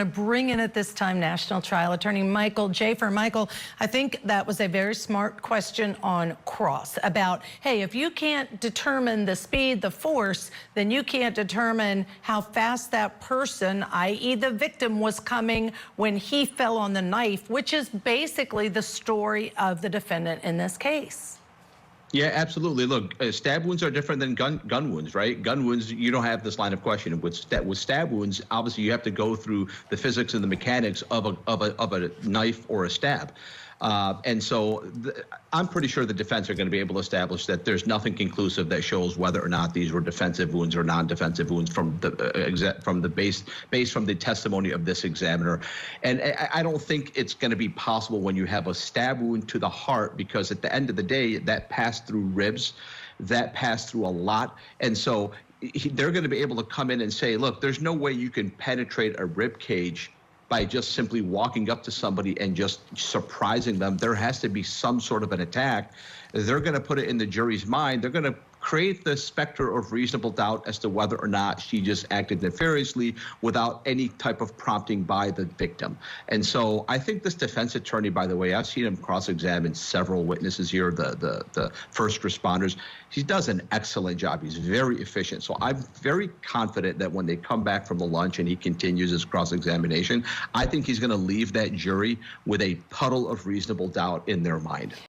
Bring in at this time national trial attorney Michael Jaafar. Michael, I think that was a very smart question on cross about, hey, if you can't determine the speed, the force, then you can't determine how fast that person, i.e. the victim, was coming when he fell on the knife, which is basically the story of the defendant in this case. Yeah, absolutely. Look, stab wounds are different than gun wounds, right? Gun wounds, you don't have this line of questioning. With stab wounds, obviously you have to go through the physics and the mechanics of a knife or a stab. And so I'm pretty sure the defense are going to be able to establish that there's nothing conclusive that shows whether or not these were defensive wounds or non-defensive wounds from the testimony of this examiner. And I don't think it's going to be possible when you have a stab wound to the heart, because at the end of the day, that passed through ribs, that passed through a lot. And so they're going to be able to come in and say, look, there's no way you can penetrate a rib cage by just simply walking up to somebody and just surprising them. There has to be some sort of an attack. They're going to put it in the jury's mind. They're going to create the specter of reasonable doubt as to whether or not she just acted nefariously without any type of prompting by the victim. And so I think this defense attorney, by the way, I've seen him cross-examine several witnesses here, the first responders. He does an excellent job. He's very efficient. So I'm very confident that when they come back from the lunch and he continues his cross-examination, I think he's going to leave that jury with a puddle of reasonable doubt in their mind.